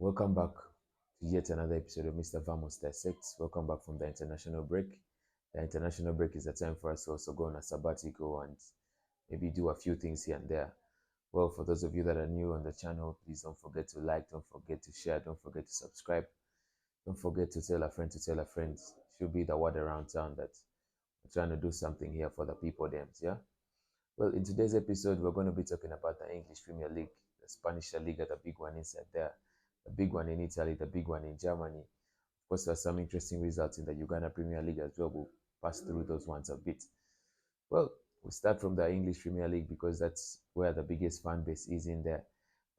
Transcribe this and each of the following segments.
Welcome back to yet another episode of Mr. Vamos Dissects. Welcome back from the international break. The international break is a time for us to also go on a sabbatical and maybe do a few things here and there. Well, for those of you that are new on the channel, please don't forget to like, don't forget to share, don't forget to subscribe. Don't forget to tell a friend to tell a friend. Should be the word around town that we're trying to do something here for the people them, yeah? Well, in today's episode, we're going to be talking about the English Premier League, the Spanish La Liga, the big one inside there, the big one in Italy, the big one in Germany. Of course, there are some interesting results in the Uganda Premier League as well. We'll pass through those ones a bit. Well, we'll start from the English Premier League because that's where the biggest fan base is in there.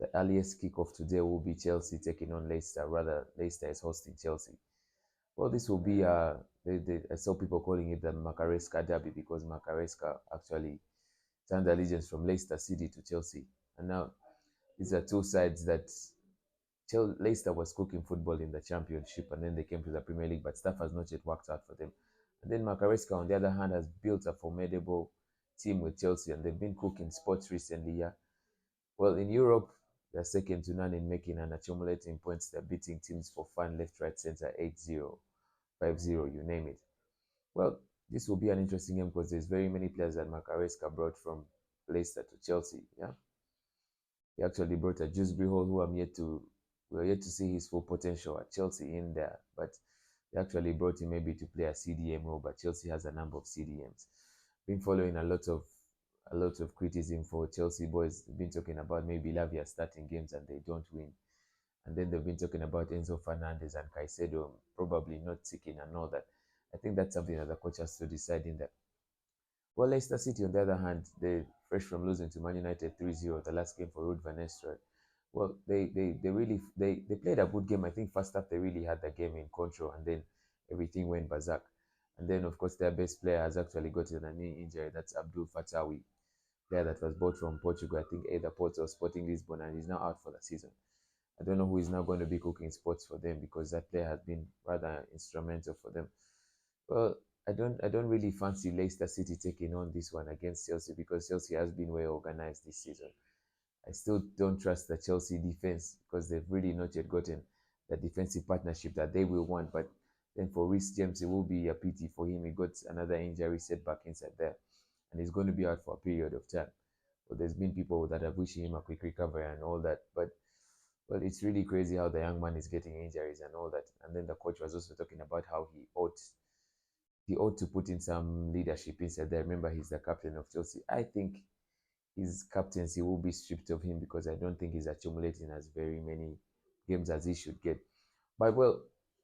The earliest kickoff today will be Chelsea taking on Leicester. Rather, Leicester is hosting Chelsea. Well, this will be, I saw people calling it the Macaresca Derby because Macaresca actually turned allegiance from Leicester City to Chelsea. And now these are two sides that Leicester was cooking football in the Championship and then they came to the Premier League, but stuff has not yet worked out for them. And then Macaresca, on the other hand, has built a formidable team with Chelsea and they've been cooking sports recently. Yeah. Well, in Europe, they're second to none in making and accumulating points. They're beating teams for fun, left, right, center, 8-0, 5-0, you name it. Well, this will be an interesting game because there's very many players that Macaresca brought from Leicester to Chelsea. Yeah, he actually brought a Dewsbury Hall, who we're yet to see his full potential at Chelsea in there. But they actually brought him maybe to play a CDM role. But Chelsea has a number of CDMs. Been following a lot of criticism for Chelsea boys. They've been talking about maybe Lavia starting games and they don't win. And then they've been talking about Enzo Fernandez and Caicedo probably not ticking and all that. I think that's something that the coach has to decide in that. Well, Leicester City, on the other hand, they fresh from losing to Man United 3-0, the last game for Ruud van Nistelrooy. Well, they played a good game. I think first half they really had the game in control, and then everything went berserk. And then, of course, their best player has actually gotten a knee injury. That's Abdul Fatawi, player that was bought from Portugal, I think either Porto or Sporting Lisbon, and he's now out for the season. I don't know who is now going to be cooking sports for them because that player has been rather instrumental for them. Well, I don't really fancy Leicester City taking on this one against Chelsea because Chelsea has been well organized this season. I still don't trust the Chelsea defense because they've really not yet gotten the defensive partnership that they will want. But then for Reece James, it will be a pity for him. He got another injury setback inside there, and he's going to be out for a period of time. But there's been people that are wishing him a quick recovery and all that. But well, it's really crazy how the young man is getting injuries and all that. And then the coach was also talking about how he ought to put in some leadership inside there. Remember, he's the captain of Chelsea. I think his captaincy will be stripped of him because I don't think he's accumulating as very many games as he should get. But well,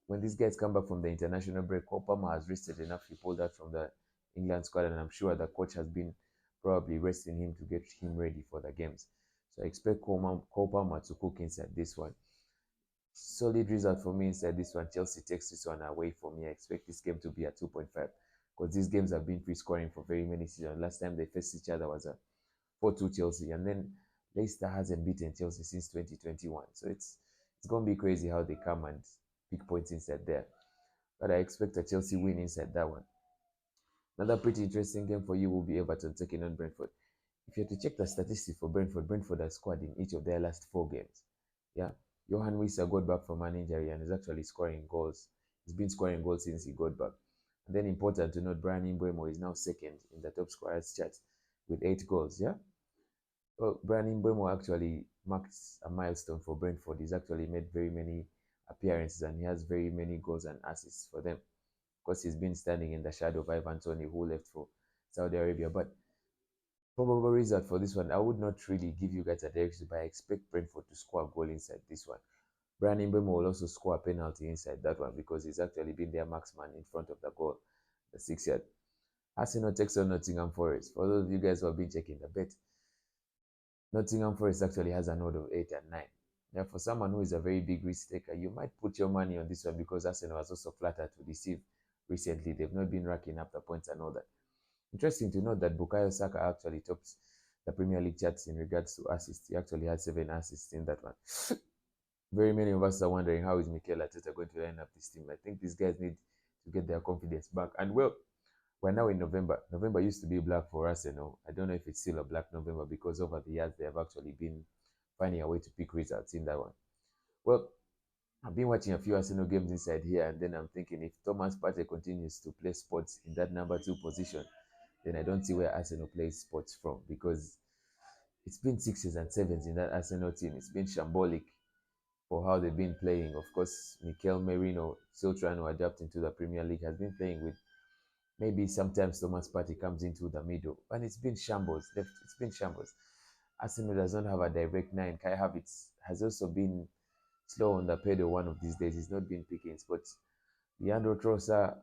when these guys come back from the international break, Cole Palmer has rested enough. He pulled out from the England squad, and I'm sure the coach has been probably resting him to get him ready for the games. So I expect Cole Palmer to cook inside this one. Solid result for me inside this one. Chelsea takes this one away for me. I expect this game to be a 2.5 because these games have been free scoring for very many seasons. Last time they faced each other was a 4-2 Chelsea, and then Leicester hasn't beaten Chelsea since 2021. So it's going to be crazy how they come and pick points inside there. But I expect a Chelsea win inside that one. Another pretty interesting game for you will be Everton taking on Brentford. If you have to check the statistics for Brentford has scored in each of their last 4 games. Yeah, Johan Wissa got back from an injury and is actually scoring goals. He's been scoring goals since he got back. And then important to note, Brian Mbeumo is now second in the top scorers chart with 8 goals. Yeah. Well, Brian Mbeumo actually marked a milestone for Brentford. He's actually made very many appearances and he has very many goals and assists for them. Of course, he's been standing in the shadow of Ivan Toney, who left for Saudi Arabia. But probable result for this one, I would not really give you guys a direction, but I expect Brentford to score a goal inside this one. Brian Mbeumo will also score a penalty inside that one because he's actually been their marksman in front of the goal, the 6-yard. Arsenal takes on Nottingham Forest. For those of you guys who have been checking the bet, Nottingham Forest actually has an odd of 8 and 9. Now, for someone who is a very big risk taker, you might put your money on this one because Arsenal was also flattered to receive recently. They've not been racking up the points and all that. Interesting to note that Bukayo Saka actually tops the Premier League charts in regards to assists. He actually had 7 assists in that one. Very many of us are wondering how is Mikel Arteta going to line up this team. I think these guys need to get their confidence back. And well, we're now in November. November used to be black for Arsenal. I don't know if it's still a black November because over the years they have actually been finding a way to pick results in that one. Well, I've been watching a few Arsenal games inside here, and then I'm thinking if Thomas Partey continues to play sports in that number two position, then I don't see where Arsenal plays sports from, because it's been sixes and sevens in that Arsenal team. It's been shambolic for how they've been playing. Of course, Mikel Merino, still trying to adapt into the Premier League, has been playing with maybe sometimes Thomas Partey comes into the middle, and it's been shambles. It's been shambles. Arsenal does not have a direct nine. Kai Havertz has also been slow on the pedal one of these days. He's not been picking spots. Leandro Trossard,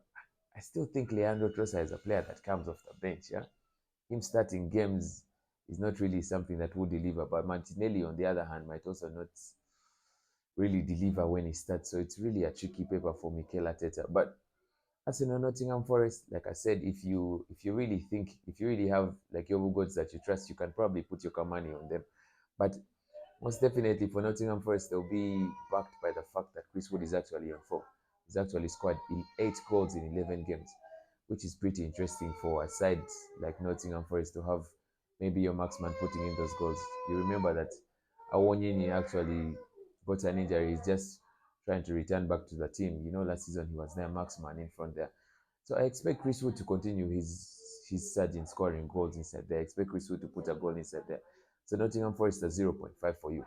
I still think Leandro Trossard is a player that comes off the bench. Yeah, him starting games is not really something that will deliver. But Martinelli, on the other hand, might also not really deliver when he starts. So it's really a tricky paper for Mikel Arteta. But Arsenal, Nottingham Forest, like I said, if you really think, if you really have like your gods that you trust, you can probably put your money on them. But most definitely for Nottingham Forest, they'll be backed by the fact that Chris Wood is actually on form. He's actually scored 8 goals in 11 games, which is pretty interesting for a side like Nottingham Forest to have maybe your marksman putting in those goals. You remember that Awonyini actually got an injury. He's just trying to return back to the team. You know, last season he was their marksman in front there. So I expect Chris Wood to continue his surge in scoring goals inside there. I expect Chris Wood to put a goal inside there. So Nottingham Forest is 0.5 for you.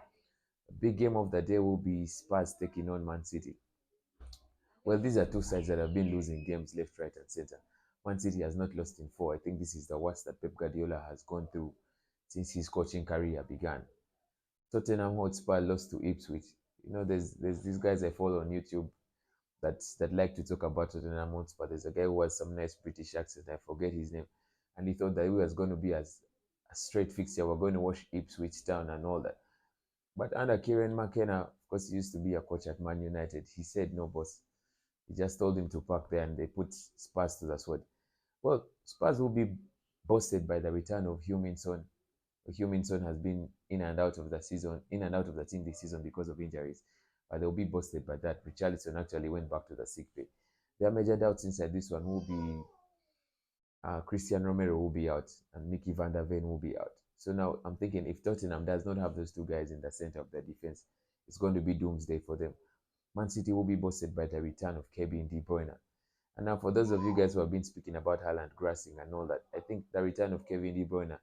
The big game of the day will be Spurs taking on Man City. Well, these are two sides that have been losing games left, right, and center. Man City has not lost in four. I think this is the worst that Pep Guardiola has gone through since his coaching career began. Tottenham Hotspur lost to Ipswich. You know, there's these guys I follow on YouTube that like to talk about Tottenham Hotspur. There's a guy who has some nice British accent. I forget his name, and he thought that it was going to be as a straight fixture. We're going to watch Ipswich Town and all that. But under Kieran McKenna, of course, he used to be a coach at Man United. He said no, boss. He just told him to park there, and they put Spurs to the sword. Well, Spurs will be boasted by the return of Huminson. Huminson has been in and out of the season, in and out of the team this season because of injuries. But they'll be boasted by that. Richarlison actually went back to the sick bay. There are major doubts inside this one. Who will be Christian Romero will be out, and Mickey van der Ven will be out. So now I'm thinking if Tottenham does not have those two guys in the center of their defense, it's going to be doomsday for them. Man City will be boasted by the return of Kevin De Bruyne. And now for those of you guys who have been speaking about Haaland grassing and all that, I think the return of Kevin De Bruyne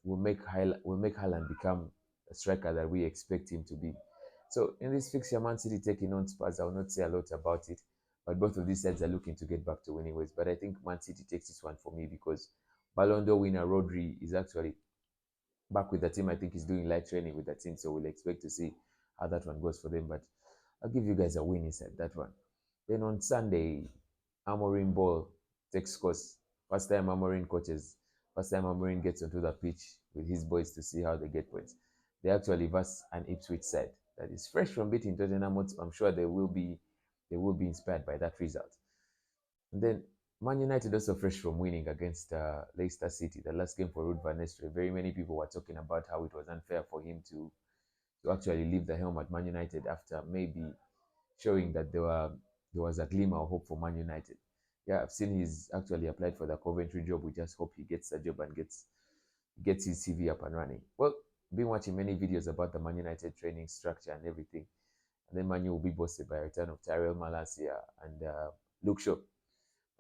will make Haaland become a striker that we expect him to be. So in this fixture, Man City taking on Spurs, I will not say a lot about it, but both of these sides are looking to get back to winning ways. But I think Man City takes this one for me because Ballon d'Or winner Rodri is actually back with the team. I think he's doing light training with the team, so we'll expect to see how that one goes for them. But I'll give you guys a win inside that one. Then on Sunday, Amorim Ball takes course. First time Amorim coaches. First time Amorim gets onto the pitch with his boys to see how they get points. They actually verse an Ipswich side that is fresh from beating Tottenham. I'm sure they will be inspired by that result. And then Man United also fresh from winning against Leicester City, the last game for Ruud van Nistelrooy. Very many people were talking about how it was unfair for him to actually leave the helm at Man United after maybe showing that there was a glimmer of hope for Man United. Yeah, I've seen he's actually applied for the Coventry job. We just hope he gets the job and gets his CV up and running. Well, been watching many videos about the Man United training structure and everything. And then Man U will be boasted by a return of Tyrell Malacia and Luke Shaw.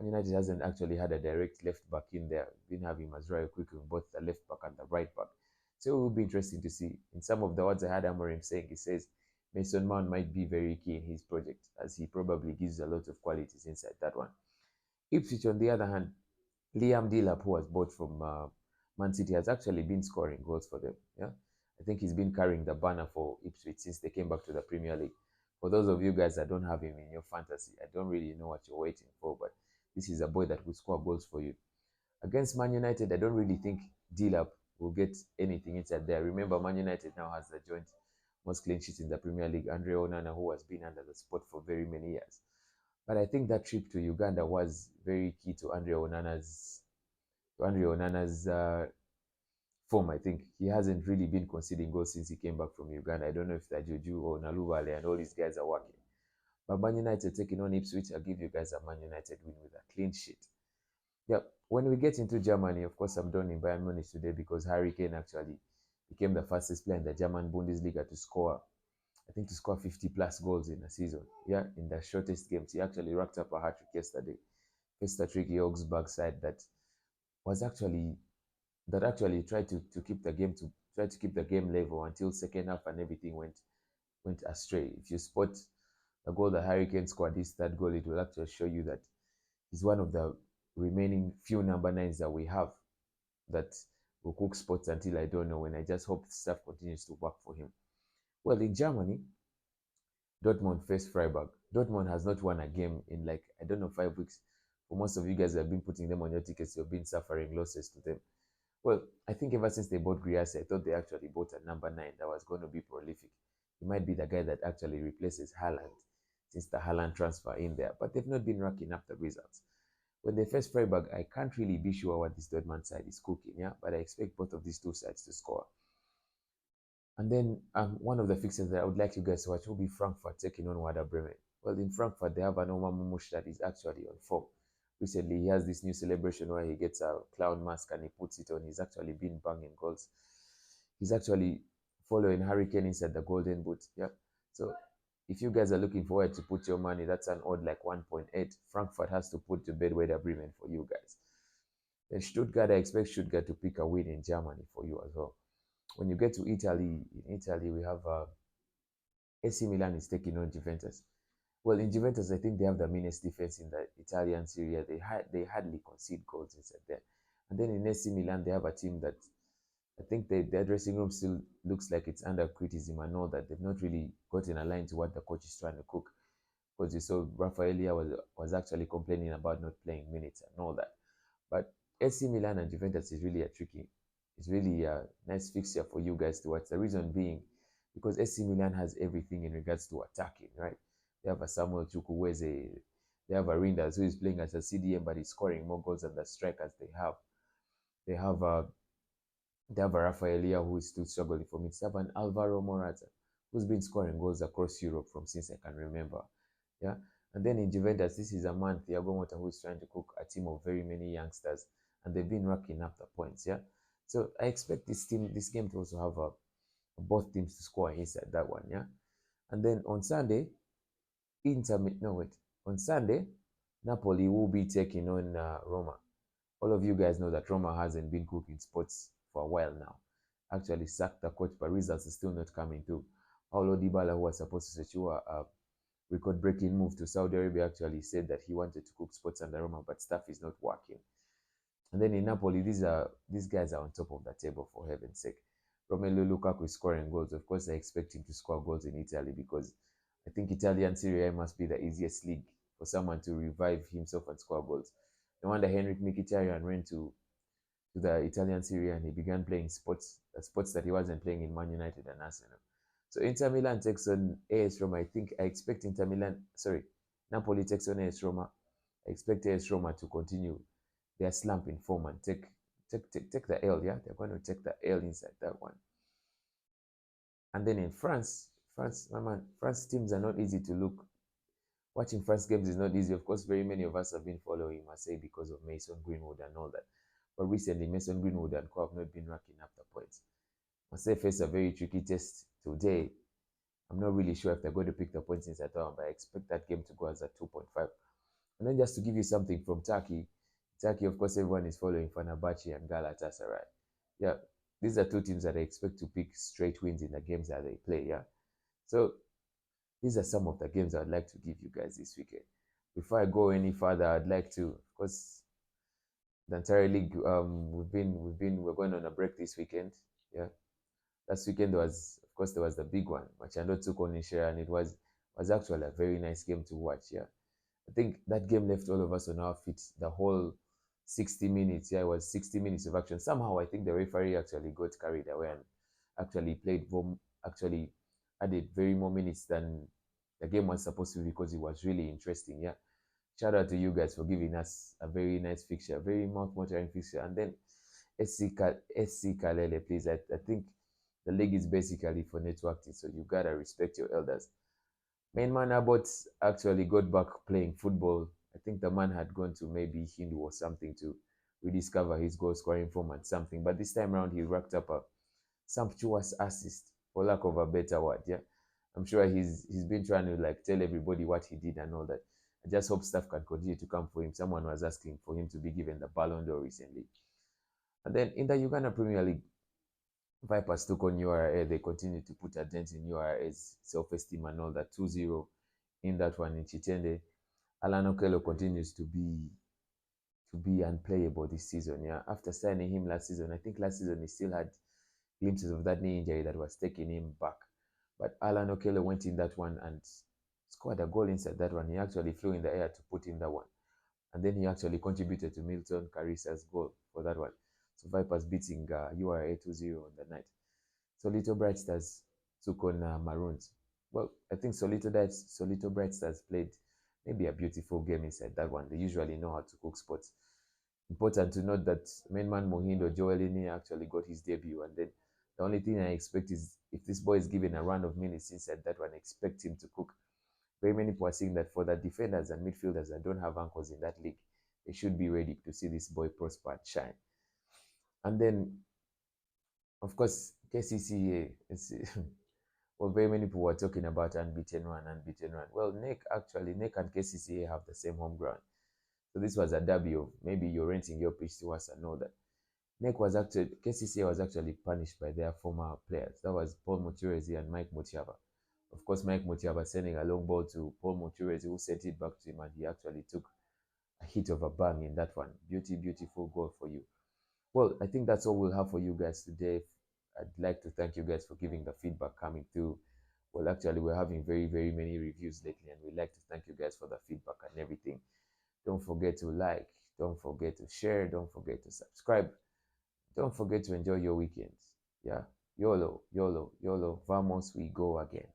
Man United hasn't actually had a direct left back in there. Been having Mazraoui Quick in both the left back and the right back. So it will be interesting to see. In some of the words I had Amorim saying, he says Mason Mount might be very key in his project as he probably gives a lot of qualities inside that one. Ipswich, on the other hand, Liam Delap, who was bought from Man City, has actually been scoring goals for them. Yeah, I think he's been carrying the banner for Ipswich since they came back to the Premier League. For those of you guys that don't have him in your fantasy, I don't really know what you're waiting for, but this is a boy that will score goals for you. Against Man United, I don't really think Delap will get anything inside there. Remember, Man United now has the joint most clean sheets in the Premier League. Andre Onana, who has been under the spot for very many years. But I think that trip to Uganda was very key to Andre Onana's form. I think he hasn't really been conceding goals since he came back from Uganda. I don't know if that Juju or Naluvale and all these guys are working. But Man United taking on Ipswich, I'll give you guys a Man United win with a clean sheet. Yeah, when we get into Germany, of course, I'm done in Bayern Munich today because Harry Kane actually became the fastest player in the German Bundesliga to score, I think, to score 50 plus goals in a season. Yeah, in the shortest games. He actually racked up a hat trick yesterday. Faced a tricky Augsburg side was actually that actually tried to keep the game to try to keep the game level until second half and everything went astray. If you spot the goal the Hurricane scored, this third goal, it will actually show you that he's one of the remaining few number nines that we have that will cook spots until I don't know when. I just hope stuff continues to work for him. Well, in Germany, Dortmund faced Freiburg. Dortmund has not won a game in, like, I don't know, 5 weeks. For most of you guys who have been putting them on your tickets, you've been suffering losses to them. Well, I think ever since they bought Griasi, I thought they actually bought a number 9 that was going to be prolific. He might be the guy that actually replaces Haaland since the Haaland transfer in there. But they've not been racking up the results. When they face Freiburg, I can't really be sure what this Dortmund side is cooking, yeah? But I expect both of these two sides to score. And then one of the fixtures that I would like you guys to watch will be Frankfurt taking on Werder Bremen. Well, in Frankfurt, they have an Omar Mumush that is actually on form. Recently, he has this new celebration where he gets a clown mask and he puts it on. He's actually been banging goals. He's actually following Hurricane inside the golden boot. Yeah. So if you guys are looking forward to put your money, that's an odd like 1.8. Frankfurt has to put to bed Werder Bremen for you guys. Then Stuttgart, I expect Stuttgart to pick a win in Germany for you as well. When you get to Italy, in Italy we have AC Milan is taking on Juventus. Well, in Juventus, I think they have the meanest defense in the Italian Serie A. They hardly concede goals inside there. And then in AC Milan, they have a team that I think their dressing room still looks like it's under criticism and all that. They've not really gotten aligned to what the coach is trying to cook. Because you saw Rafaelia was actually complaining about not playing minutes and all that. But AC Milan and Juventus is really it's really a nice fixture for you guys to watch. The reason being, because AC Milan has everything in regards to attacking, right? They have a Samuel Chukwueze, they have a Rinders who is playing as a CDM but he's scoring more goals than the strikers they have. They have a Rafaelia who is still struggling for me. They have an Alvaro Morata who's been scoring goals across Europe from since I can remember. Yeah. And then in Juventus, this is a man, Thiago Motta, who is trying to cook a team of very many youngsters, and they've been racking up the points. Yeah. So I expect this game to also have both teams to score inside that one. Yeah. And then on Sunday, on Sunday, Napoli will be taking on Roma. All of you guys know that Roma hasn't been cooking sports for a while now. Actually sacked the coach, but results are still not coming through. Paulo Dybala, who was supposed to secure a record-breaking move to Saudi Arabia, actually said that he wanted to cook sports under Roma, but stuff is not working. And then in Napoli, these guys are on top of the table, for heaven's sake. Romelu Lukaku is scoring goals. Of course, I expect him to score goals in Italy because I think Italian Serie A must be the easiest league for someone to revive himself and score goals. No wonder Henrik Mkhitaryan went to the Italian Serie A and he began playing sports that he wasn't playing in Man United and Arsenal. So Inter Milan takes on AS Roma. I expect Napoli takes on AS Roma. I expect AS Roma to continue their slump in form and take the L. Yeah, they're going to take the L inside that one. And then in France, France teams are not easy to look. Watching France games is not easy. Of course, very many of us have been following Marseille because of Mason Greenwood and all that. But recently, Mason Greenwood and co have not been racking up the points. Marseille face a very tricky test today. I'm not really sure if they're going to pick the points inside that one, but I expect that game to go as a 2.5. And then just to give you something from Turkey, of course, everyone is following Fenerbahce and Galatasaray. Yeah, these are two teams that I expect to pick straight wins in the games that they play. Yeah, so these are some of the games I'd like to give you guys this weekend. Before I go any further, I'd like to, of course, the Ntare League. We're going on a break this weekend. Yeah, last weekend there was the big one. Machando took on Ishera, and it was actually a very nice game to watch. Yeah, I think that game left all of us on our feet. The whole 60 minutes. Yeah, it was 60 minutes of action. Somehow, I think the referee actually got carried away and actually added very more minutes than the game was supposed to because it was really interesting. Yeah. Shout out to you guys for giving us a very nice fixture, a very mouth-watering fixture. And then SC Kalele, please. I think the league is basically for networking, so you gotta respect your elders. Main man Abbott actually got back playing football. I think the man had gone to maybe Hindu or something to rediscover his goal scoring form and something. But this time around, he racked up a sumptuous assist, for lack of a better word. Yeah, I'm sure he's been trying to like tell everybody what he did and all that. I just hope stuff can continue to come for him. Someone was asking for him to be given the Ballon d'Or recently. And then in the Uganda Premier League, Vipers took on URA. They continue to put a dent in URA's self-esteem and all that. 2-0 in that one in Chitende. Alan Okello continues to be unplayable this season. Yeah, after signing him last season, I think last season he still had glimpses of that knee injury that was taking him back. But Alan Okello went in that one and scored a goal inside that one. He actually flew in the air to put in that one. And then he actually contributed to Milton Carissa's goal for that one. So Vipers beating URA 2-0 on the night. Solito Bright Stars took on Maroons. Well, I think Solito Bright Stars played maybe a beautiful game inside that one. They usually know how to cook sports. Important to note that main man Mohindo Joelini actually got his debut, and then the only thing I expect is if this boy is given a run of minutes inside that one, I expect him to cook. Very many people are saying that for the defenders and midfielders that don't have ankles in that league, they should be ready to see this boy prosper and shine. And then, of course, KCCA. Well, very many people were talking about unbeaten run, unbeaten run. Well, NEC and KCCA have the same home ground. So this was a derby of maybe you're renting your pitch to us and all that. KCCA was actually punished by their former players. That was Paul Muturezi and Mike Mutiaba. Of course, Mike Mutiaba sending a long ball to Paul Muturezi, who sent it back to him, and he actually took a hit of a bang in that one. Beautiful goal for you. Well, I think that's all we'll have for you guys today. I'd like to thank you guys for giving the feedback coming through. Well, actually, we're having very many reviews lately, and we'd like to thank you guys for the feedback and everything. Don't forget to like, don't forget to share, don't forget to subscribe. Don't forget to enjoy your weekends. Yeah. YOLO, YOLO, YOLO. Vamos, we go again.